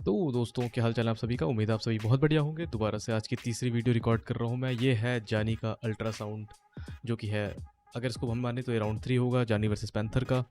तो दोस्तों, क्या हाल चाल है आप सभी का। उम्मीद है आप सभी बहुत बढ़िया होंगे। दोबारा से आज की तीसरी वीडियो रिकॉर्ड कर रहा हूँ मैं। ये है जानी का अल्ट्रासाउंड, जो कि है, अगर इसको हम माने तो ये राउंड 3 होगा जानी वर्सेस पैंथर का।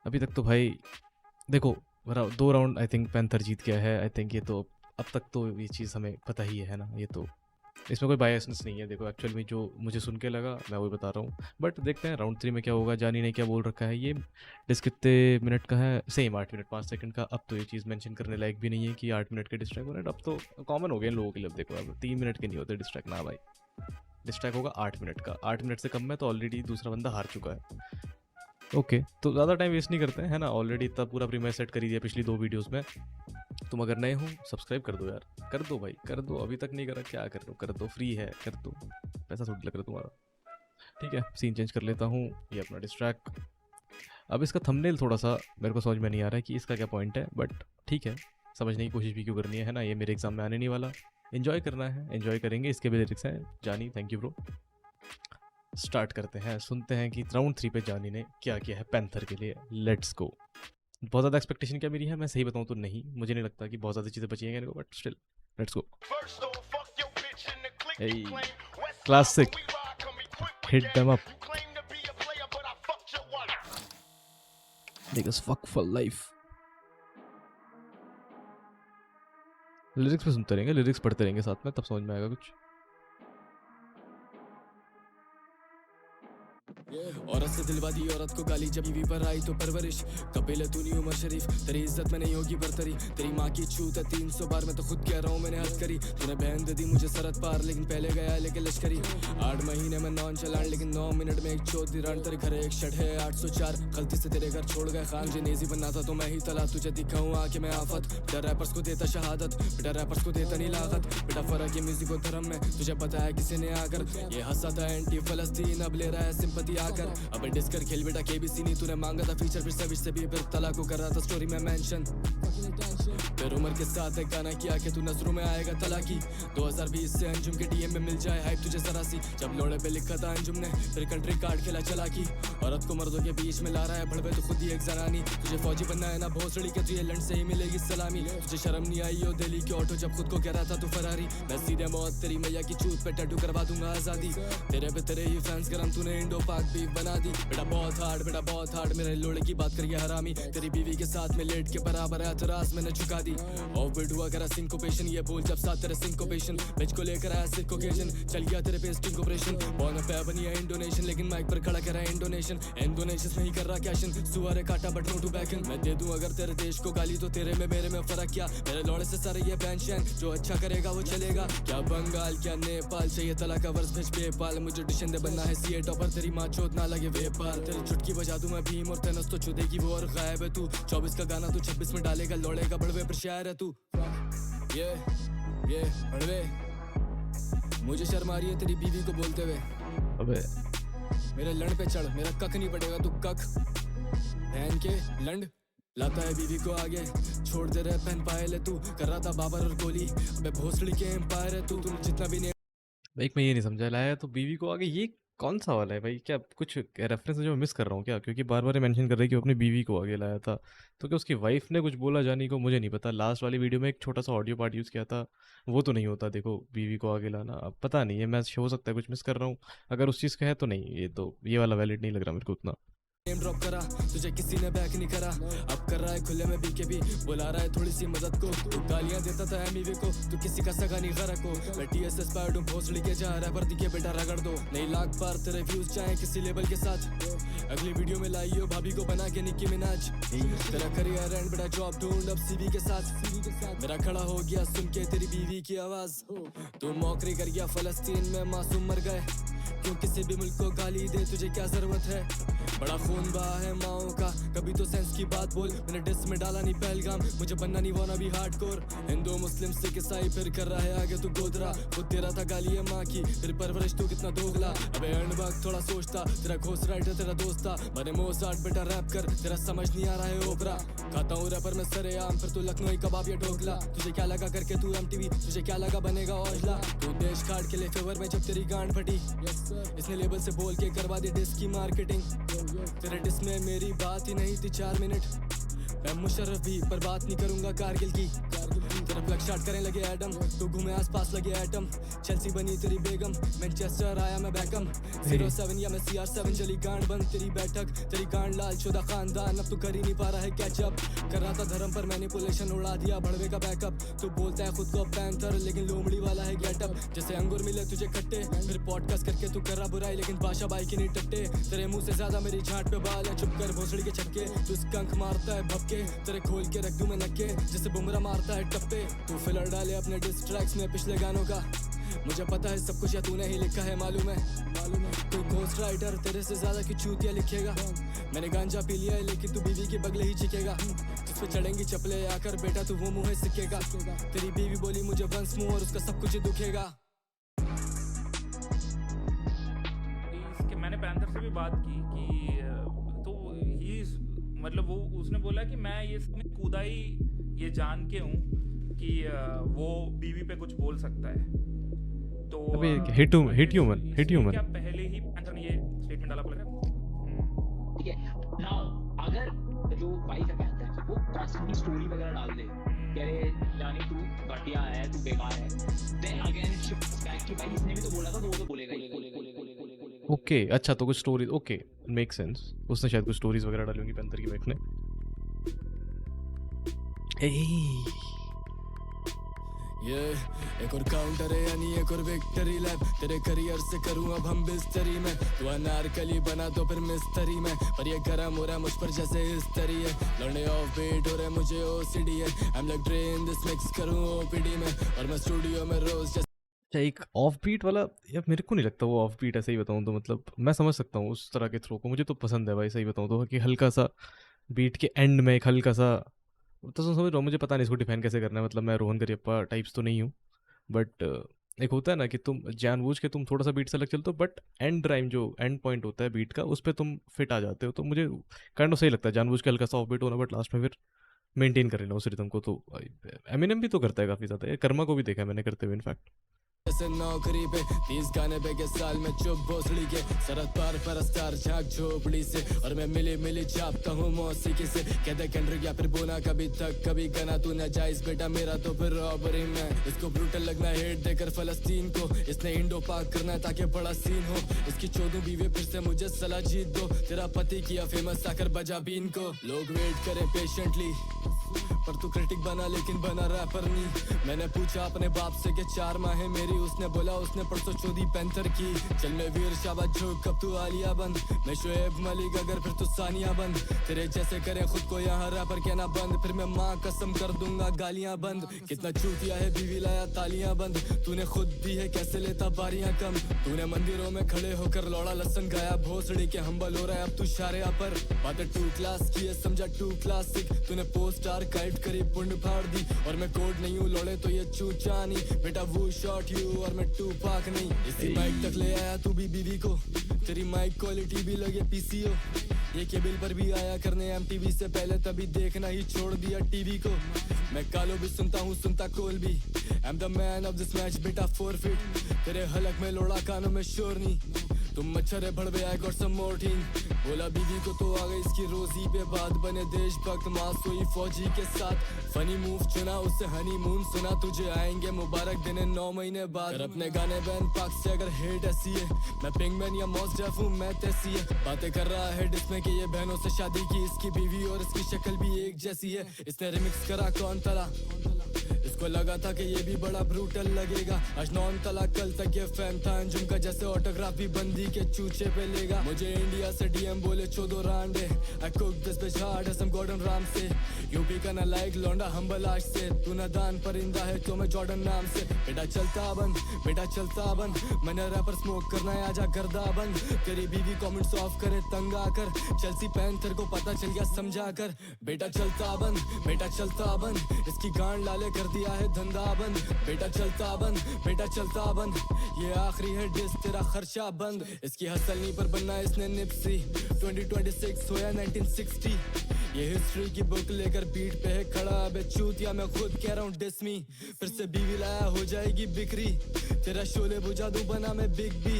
अभी तक तो भाई देखो, 2 राउंड आई थिंक पैंथर जीत गया है। आई थिंक ये तो अब तक तो ये चीज़ हमें पता ही है ना। ये तो इसमें कोई बायसनेस नहीं है। देखो एक्चुअल में जो मुझे सुन के लगा मैं वही बता रहा हूँ। बट देखते हैं राउंड 3 में क्या होगा। जानी ने क्या बोल रखा है। ये डिस्क कितने मिनट का है? सेम 8 मिनट 5 सेकंड का। अब तो ये चीज़ मेंशन करने लायक भी नहीं है कि 8 मिनट के डिस्ट्रैक हो रहे हैं। अब तो कॉमन हो गया इन लोगों के लिए। अब देखो, अब 3 मिनट के नहीं होते डिस्ट्रैक ना भाई। डिस्ट्रैक होगा 8 मिनट का। 8 मिनट से कम में तो ऑलरेडी दूसरा बंदा हार चुका है। ओके, तो ज़्यादा टाइम वेस्ट नहीं करते हैं, है ना। ऑलरेडी इतना पूरा प्रीमियर सेट कर ही दिया पिछली 2 वीडियोस में। तुम अगर नए हो सब्सक्राइब कर दो यार, कर दो भाई, कर दो। अभी तक नहीं करा, क्या कर दो, कर दो, फ्री है, कर दो। पैसा थोड़ी लग रहा तुम्हारा। ठीक है, सीन चेंज कर लेता हूँ। ये अपना डिस्ट्रैक्ट। अब इसका थंबनेल थोड़ा सा मेरे को समझ में नहीं आ रहा है कि इसका क्या पॉइंट है, बट ठीक है, समझने की कोशिश भी क्यों करनी है ना। ये मेरे एग्जाम में आने नहीं वाला। एंजॉय करना है, एंजॉय करेंगे। इसके भी लिरिक्स हैं। जानी थैंक यू ब्रो। स्टार्ट करते हैं, सुनते हैं कि राउंड 3 पे जानी ने क्या किया है पैंथर के लिए। Let's go. बहुत ज़्यादा एक्सपेक्टेशन क्या मेरी है, मैं सही बताऊँ तो नहीं, मुझे नहीं लगता कि बहुत ज़्यादा चीज़ें बची हैं मेरे को, but still let's go. Classic, hit them up, niggas fuck for life। Lyrics पे सुनते रहेंगे, लिरिक्स पढ़ते रहेंगे साथ में, तब समझ में आएगा कुछ। औरत से दिलवा दी औरत को गाली, जब बीवी पर आई तो परवरिश। कपिल तू नहीं उमर शरीफ, तेरी इज्जत में नहीं होगी बरतरी। तेरी माँ की छूत है 300 बार, मैं तो खुद कह रहा हूँ मैंने हद करी। तूने बहन दे दी मुझे सरहद पार, लेकिन पहले गया लेके लश्करी। 8 महीने में नॉन चलान, लेकिन 9 मिनट में एक चौथी रन। तेरे घर एक शट है 804, गलती से तेरे घर छोड़ गए खान। जेनेजी बनना था तो मैं ही तला, तुझे दिखाऊँ आके मैं आफत। बेटा रैपर्स को देता शहादत, बेटा रैपर्स को देता नहीं लागत। बेटा फर्क है म्यूजिक और धर्म में, तुझे पता है किसी ने आकर। ये हंसा था एंटी फलस्तीन, अब ले रहा है सिंपति आकर। अब डिस्कर खेल बेटा केबीसी नहीं, तूने मांगा था फीचर फिर सविश से भी, फिर तला को कर रहा था स्टोरी में मेंशन। फिर उम्र के साथ एक गाना किया कि तू नजरों में आएगा तलाकी। 2020 से अंजुम के डीएम में मिल जाए हाइप तुझे जरा सी। जब लोड़े पे लिखा था अंजुम ने, फिर कंट्री कार्ड खेला चलाकी। औरत को मर्दों के बीच में ला रहा है भड़वे, तो खुद ही एक जनानी। तुझे फौजी बनना है ना भोसड़ी के, तुझे लंड से ही मिलेगी सलामी। तुझे शर्म नहीं आई हो दिल्ली के ऑटो जब खुद को कह रहा था तू फरारी। मैं सीधे मौत तेरी मैया की चूत पे टैटू करवा दूंगा आजादी। तेरे पे तेरे ही फैंस गरम, तूने इंडो पाक बीफ बना दी। बेटा बहुत हार्ड, बेटा बहुत हार्ड, मेरे लोड़े की बात करिए हरामी। तेरी बीवी के साथ में लेट के बराबर है तरास मैंने झुका दी। और बिट हुआ करा सिंकोपेशन, ये बोल जब साथ तेरे सिंकोपेशन। बिच को लेकर आया सिर्फ ओकेजन, चल गया तेरे पे स्टिंग ऑपरेशन। बॉर्न अप है बनी है इंडोनेशन, लेकिन माइक पर खड़ा कर रहा है इंडोनेशन। इंडोनेशियस नहीं कर रहा कैशन, सुअर काटा बट नो टू बैकन। मैं दे दूं अगर तेरे देश को गाली, तो तेरे में मेरे में फर्क क्या। मेरे लौड़े से सारे ये पेंशन, जो अच्छा करेगा वो चलेगा। क्या बंगाल क्या नेपाल, चाहिए तला का वर्ष भेज पेपाल। मुझे डिशन दे बनना है सीए टॉपर, तेरी माँ चोट ना लगे वेपार। तेरी चुटकी बजा दूं मैं भीम, और तेनस तो चुदेगी वो और गायब है तू। 24 का गाना तू 26 में डालेगा, लौड़े का बड़वे पर शायर है तू। ये बड़वे, मुझे शर्म आ रही है तेरी बीवी को बोलते हुए। अबे मेरे लंड पे चढ़, मेरा कक नहीं पड़ेगा तू कक। बहन के लंड लाता है बीवी को आगे, छोड़ दे रहे पहन पाए ले तू। कर रहा था बाबर और गोली, अबे भोसड़ी के एम्पायर है तू। तूने जितना भी नहीं एक मैं ये नहीं समझा, लाया तो बीवी को आगे, ये कौन सा वाला है भाई? क्या कुछ रेफरेंस है जो मैं मिस कर रहा हूँ क्या? क्योंकि बार बार मेंशन कर रही है कि वो अपनी बीवी को आगे लाया था। तो क्या उसकी वाइफ ने कुछ बोला जानी को? मुझे नहीं पता। लास्ट वाली वीडियो में एक छोटा सा ऑडियो पार्ट यूज़ किया था, वो तो नहीं होता। देखो बीवी को आगे लाना, अब पता नहीं है, मैं हो सकता है कुछ मिस कर रहा हूँ। अगर उस चीज़ का है तो नहीं, ये तो ये वाला वैलिड नहीं लग रहा मेरे को उतना। नेम ड्रॉप करा, तुझे किसी ने बैक नहीं करा। अब कर रहा है खुले में बीकेबी, बुला रहा है थोड़ी सी मदद को। तू गालियां देता था एमईवी को, तू किसी का सगा नहीं गरक को। मैं टीएसएस पार्ट हूं भोसड़ी के, जा रैपर दिखे बेटा रगड़ दो। नहीं लाख बार तेरे व्यूज चाहे किसी लेवल के साथ। अगली वीडियो में लाई हो भाभी को बना के निकी मिनाज। तेरा करियर एंड बेटा जॉब ढूंढ अब सीवी के साथ। मेरा खड़ा हो गया सुन के तेरी बीवी की आवाज। तू मौकरी कर गया फलस्तीन में, मासूम मर गए। क्यों किसी भी मुल्क को गाली दे, तुझे क्या जरूरत है। बड़ा खून बहा है माओ का, कभी तो सेंस की बात बोल। मैंने डिस में डाला नहीं पहलगाम, मुझे बनना नहीं वाना भी हार्डकोर। हिंदू मुस्लिम सिख ईसाई फिर कर रहा है आगे तू गोदरा। खुद तेरा था गाली है माँ की, फिर परवरिश तू कितना दोगला। अबे अर्नबाग थोड़ा सोचता, तेरा घोस्ट राइटर तेरा दोस्त था। मैंने मोसार्ट बेटा रैप कर, तेरा समझ नहीं आ रहा है ओपरा। खाता हूँ रैपर में सरेआम, फिर तू लखनऊ कबाब या ढोकला। तुझे क्या लगा करके तू एमटीवी, तुझे क्या लगा बनेगा औजला। तू देश खाड़ के लिए फेवर में जब तेरी गांड फटी, इसने लेबल से बोल के करवा दी डिस्क की मार्केटिंग। तेरे डिस में मेरी बात ही नहीं थी 4 मिनट। मैं मुशर्रफ भी पर बात नहीं करूंगा कारगिल की। तेरा प्लग स्टार्ट करने लगे एटम, तू घूमे आसपास लगे एटम। चेल्सी बनी तेरी बेगम, मैनचेस्टर आया मैं बैकम। 07 या मैं CR7 चली गांड बंद तेरी बैठक, तेरी गांड लाल शुदा खानदान। अब तू कर ही नहीं पा रहा है कैचअप, कर रहा था धर्म पर मैनिपुलेशन, उड़ा दिया भड़वे का बैकअप। तू बोलता है खुद को पैंथर लेकिन लोमड़ी वाला है गेटअप। जैसे अंगूर मिले तुझे खट्टे, फिर पॉडकास्ट करके तू कर रहा बुराई लेकिन बादशाह बाई की नहीं टट्टे। तेरे मुंह से ज्यादा मेरी झांट पे बाल है, चुप कर भोसड़ी के छक्के। तू स्कंक मारता है भपके, तेरे खोल के रख दूं मैं नक्के, जैसे बुमरा मारता है टप्पे। तू फिलर डाले अपने डिस ट्रैक्स में पिछले गानों का, मुझे पता है सब कुछ या तूने ही लिखा है मालूम है। कोई घोस्ट राइटर तेरे से ज्यादा की चूतिया लिखेगा। मैंने गांजा पी लिया है लेकिन तू बीवी के बगले ही चिकेगा। जिस पे चढ़ेंगी चपले आकर बेटा तू वो मुंह सिकेगा। तेरी बीवी बोली मुझे वंस मोर और उसका सब कुछ ही दुखेगा। इसके मैंने पैंथर से भी बात की कि तो ही मतलब वो उसने बोला कि मैं ये कूदा ही ये जान के हूँ कि वो बीवी पे कुछ बोल सकता है। तो अबे हिट ह्यूमन क्या पहले ही पैंथर ने ये स्टेटमेंट डाला बोला ठीक है। नाउ अगर जो वाइफ है पैंथर की वो कॉन्स्टेंटली स्टोरी वगैरह डाल दे कि अरे जानी तू घटिया है, तू बेकार है, देन अगेन शिफ्ट बैक कि भाई इसने भी तो बोला था तो वो तो बोलेगा ही। ओके अच्छा, तो कुछ स्टोरीज ओके मेक सेंस। उसने शायद कुछ स्टोरीज वगैरह डाली होंगी पैंथर की वाइफ ने। ये एक और काउंटर है यानी एक और विक्ट्री लैप। तेरे करियर से करूँ अब हम बिस्तरी में, तू अनारकली बना तो फिर मिस्त्री में। पर ये गरम हो रहा है मुझ पर जैसे हिस्ट्री है, लड़ने ऑफ बीट हो रहे मुझे OCD है। I am like drain this mix करूँ OPD में, और मैं स्टूडियो में रोज अच्छा एक ऑफ बीट वाला, यार मेरे को नहीं लगता वो ऑफ बीट है सही बताऊँ तो। मतलब मैं समझ सकता हूँ उस तरह के थ्रो को, मुझे तो पसंद है भाई सही बताऊँ तो, कि हल्का सा बीट के एंड में एक हल्का सा, तो समझ रहा हूँ। मुझे पता नहीं इसको डिफाइन कैसे करना है, मतलब मैं रोहन करियप्पा टाइप्स तो नहीं हूँ, बट एक होता है ना कि तुम जानबूझ के तुम थोड़ा सा बीट से अलग चलते हो, बट एंड राइम जो एंड पॉइंट होता है बीट का उस पर तुम फिट आ जाते हो। तो मुझे काइंड ऑफ सही लगता है जानबूझ के हल्का सा ऑफ बीट होना, बट लास्ट में फिर मेंटेन कर लेना उस रिदम को। तो एमिनेम भी तो करता है काफ़ी ज़्यादा, ये कर्मा को भी देखा है मैंने करते हुए इनफैक्ट। जैसे नौकरी पे 30 गाने पे के साल में चुप भोसड़ी के, सरहद पार परस्तार झाक झोपड़ी से, और मैं मिली मिली चापता हूँ मौसीकी से। कहते केंड्रिक या फिर बोना कभी तक कभी गना, तू नाजायज बेटा मेरा तो फिर रॉबरी में। इसको ब्रूटल लगना हेट देकर फलस्तीन को, इसने इंडो पाक करना है ताकि बड़ा सीन हो। इसकी 14 बीवी फिर से मुझे सलाह जीत दो, तेरा पति किया फेमस आकर बजा बीन को। लोग वेट करें पेशेंटली पर तू क्रिटिक बना लेकिन बना रैपर नहीं। मैंने पूछा अपने बाप से कि 4 माह है मेरी, उसने बोला उसने परसों चोदी पैंथर की। चल मैं वीर शाबाश झोंक कब तू आलिया बंद, मैं शोएब मलिक अगर फिर तू सानिया बंद। तेरे जैसे करे खुद को यहाँ रैपर कहना बंद, फिर मैं माँ कसम कर दूंगा गालियां बंद। कितना चूतिया है बीवी लाया तालियां बंद, तूने खुद दी है कैसे लेता बारियां कम। तूने मंदिरों में खड़े होकर लौड़ा लसन गाया, भोसड़ी के हम्बल हो रहा है अब तू शारिया पर। बातें 2 क्लास की है समझा 2 क्लासिक, तूने पोस्ट काइट करी पुंड फाड़ दी। और मैं कोड नहीं हूँ लौड़े तो ये चूचा नहीं बेटा, वो शॉट यू और मैं 2 पाक नहीं। इसी माइक तक ले आया तू भी बीवी को, तेरी माइक क्वालिटी भी लगे PCO। ये केबल पर भी आया करने MTV से पहले, तभी देखना ही छोड़ दिया टीवी को। मैं कालो भी सुनता हूँ सुनता कोल भी, I am the man of this match बेटा 4 फीट। तेरे हलक में लोड़ा कानों में शोर नहीं, तुम मच्छर है भड़वे I got some more team. बोला बीवी को तो आ गई इसकी रोजी पे बात, बने देशभक्त मास हुई फौजी के साथ। फनी मूव चुना उससे हनीमून सुना, तुझे आएंगे मुबारक दिन 9 महीने बाद। कर अपने गाने बैन पाक से अगर हेट ऐसी है, मैं पिंगमैन या मॉस डेफ हूँ मैं तैसी है। बातें कर रहा है जिसमें कि ये बहनों से शादी की, इसकी बीवी और इसकी शक्ल भी एक जैसी है। इसने रिमिक्स करा कौन तला, इसको लगा था कि ये भी बड़ा ब्रूटल लगेगा। आज नॉन तला कल तक ये फैन था अंजुम का, जैसे ऑटोग्राफ भी बंदी के चूचे पे लेगा। मुझे इंडिया से DM बोले 14 रांडे, I cook this bitch hard as some Gordon Ramsay. UP का ना लाइक लौंडा हम्बल आज से, तू ना दान परिंदा है तो मैं जॉर्डन नाम से। बेटा चलता बंद बेटा चलता बंद, मैंने रैपर स्मोक करना है आजा गर्दा बंद। तेरी बीवी कमेंट्स ऑफ करे तंग आकर, चेल्सी पैंथर को पता चल गया समझा कर। बेटा चलता बंद इसकी गांड लाले कर दिया है धंधा बंद। बेटा चलता बंद ये आखिरी है डिस तेरा खर्चा बंद। इसकी हसल नहीं पर बनना इसने निप्सी, 2026 होया 1960। ये हिस्ट्री की बुक लेकर पीठ पे है खड़ा, अबे चूतिया मैं खुद कह रहा हूँ डिस मी। फिर से बीवी लाया हो जाएगी बिक्री, तेरा शोले बुझा दूं बना मैं बिग बी।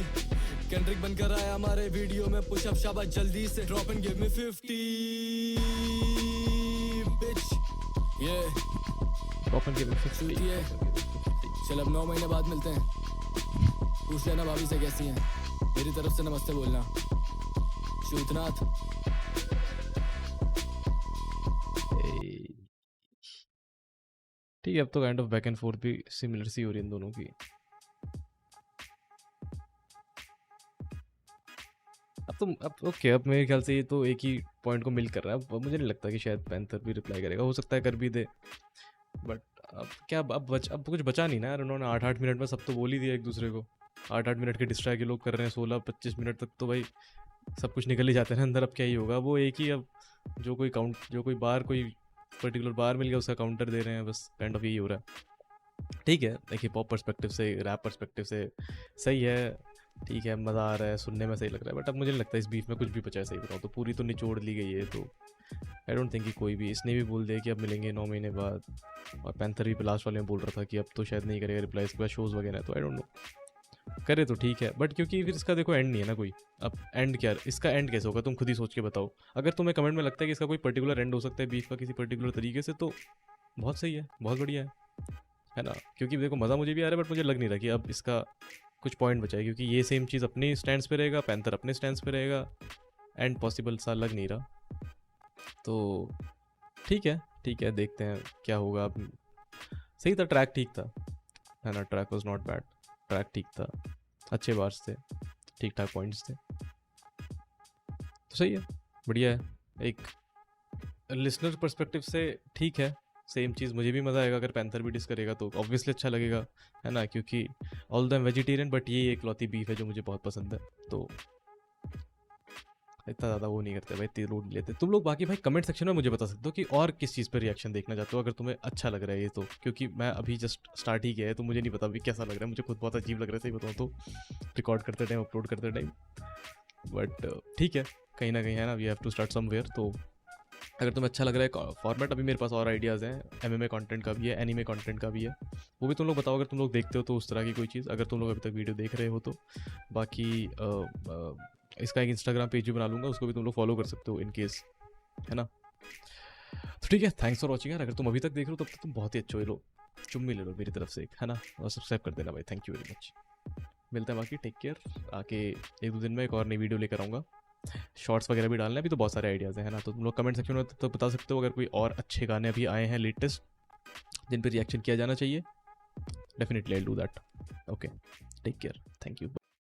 केंड्रिक बनकर आया हमारे वीडियो में, पुशअप शाबाश जल्दी से ड्रॉप एंड गिव मी 50 ये Proper give it 50. Shoot ये। चल अब 9 महीने बाद मिलते हैं, पूछ लेना भाभी से कैसी हैं, मेरी तरफ से नमस्ते बोलना। शूतनाथ। ठीक है, अब तो kind of back and fourth भी सिमिलर सी हो रही है इन दोनों की। अब ओके, अब मेरे ख्याल से ये तो एक ही पॉइंट को मिल कर रहा है। अब मुझे नहीं लगता कि शायद पैंथर भी रिप्लाई करेगा, हो सकता है कर भी दे, बट अब क्या, अब कुछ बचा नहीं ना यार। उन्होंने 8-8 मिनट में सब तो बोल ही दिया एक दूसरे को। 8-8 मिनट के डिस्ट्रैक्ट ये लोग कर रहे हैं, 16-25 मिनट तक तो भाई सब कुछ निकल ही जाते हैं अंदर। अब क्या ही होगा, वो एक ही अब जो कोई बार कोई पर्टिकुलर बार मिल गया उसका काउंटर दे रहे हैं, बस काइंड ऑफ यही हो रहा है। ठीक है, देखिए पॉप पर्सपेक्टिव से, रैप पर्सपेक्टिव से सही है, ठीक है, मज़ा आ रहा है, सुनने में सही लग रहा है, बट अब मुझे नहीं लगता इस बीफ में कुछ भी बचा है। सही बताऊँ तो पूरी तो निचोड़ ली गई है, तो आई डोंट थिंक कि कोई भी, इसने भी बोल दिया कि अब मिलेंगे 9 महीने बाद, और पैंथर भी लास्ट वाले में बोल रहा था कि अब तो शायद नहीं करेगा रिप्लाई, इसके बाद शोज़ वगैरह, तो आई डोंट नो, करे तो ठीक है, बट क्योंकि फिर इसका देखो एंड नहीं है ना कोई। अब एंड क्या, इसका एंड कैसे होगा तुम खुद ही सोच के बताओ। अगर तुम्हें कमेंट में लगता है कि इसका कोई पर्टिकुलर एंड हो सकता है बीफ का किसी पर्टिकुलर तरीके से, तो बहुत सही है, बहुत बढ़िया है ना। क्योंकि देखो मज़ा मुझे भी आ रहा है, बट मुझे लग नहीं रहा कि अब इसका कुछ पॉइंट बचा है, क्योंकि ये सेम चीज़ अपने स्टैंड्स पे रहेगा, पैंथर अपने स्टैंड्स पे रहेगा, एंड पॉसिबल सा लग नहीं रहा। तो ठीक है, देखते हैं क्या होगा। अब सही था, ट्रैक ठीक था, है ना, track was not bad, track ठीक था, अच्छे बार्स थे, ठीक ठाक पॉइंट्स थे, तो सही है, बढ़िया है। एक लिसनर पर्सपेक्टिव से ठीक है, सेम चीज़ मुझे भी मज़ा आएगा अगर पैंथर भी डिस करेगा तो ऑब्वियसली अच्छा लगेगा, है ना, क्योंकि ऑल द वेजिटेरियन, बट ये एक लौती बीफ है जो मुझे बहुत पसंद है, तो इतना ज़्यादा वो नहीं करते भाई, इतनी लोड नहीं लेते। तुम लोग बाकी भाई कमेंट सेक्शन में मुझे बता सकते हो कि और किस चीज़ पर रिएक्शन देखना चाहते हो, अगर तुम्हें अच्छा लग रहा है ये तो, क्योंकि मैं अभी जस्ट स्टार्ट ही किया है, तो मुझे नहीं पता अभी कैसा लग रहा है, मुझे खुद बहुत अजीब लग रहा है सही बताऊँ तो, रिकॉर्ड करते टाइम, अपलोड करते टाइम, बट ठीक है, कहीं ना कहीं है ना, we have to start somewhere. तो अगर तुम्हें अच्छा लग रहा है फॉर्मेट, अभी मेरे पास और आइडियाज़ हैं, MMA कंटेंट का भी है, एनीमे कंटेंट का भी है, वो भी तुम लोग बताओ अगर तुम लोग देखते हो तो उस तरह की कोई चीज़, अगर तुम लोग अभी तक वीडियो देख रहे हो तो। बाकी इसका एक इंस्टाग्राम पेज भी बना लूँगा, उसको भी तुम लोग फॉलो कर सकते हो इन केस, है ना। तो ठीक है, थैंक्स फॉर वॉचिंग यार। अगर तुम अभी तक देख रहे हो तब तो तुम बहुत ही अच्छे हो, लो चुम्मी ले लो मेरी तरफ से एक, है ना, और सब्सक्राइब कर देना भाई, थैंक यू वेरी मच। मिलते हैं, बाकी टेक केयर। आके 1-2 दिन में एक और नई वीडियो लेकर आऊँगा, शॉर्ट्स वगैरह भी डालना है, अभी तो बहुत सारे आइडियाज़ हैं, है ना, तो तुम लोग कमेंट सेक्शन में तो बता सकते हो अगर कोई और अच्छे गाने अभी आए हैं लेटेस्ट जिन पर रिएक्शन किया जाना चाहिए, definitely I will do that. Okay, take care, thank you.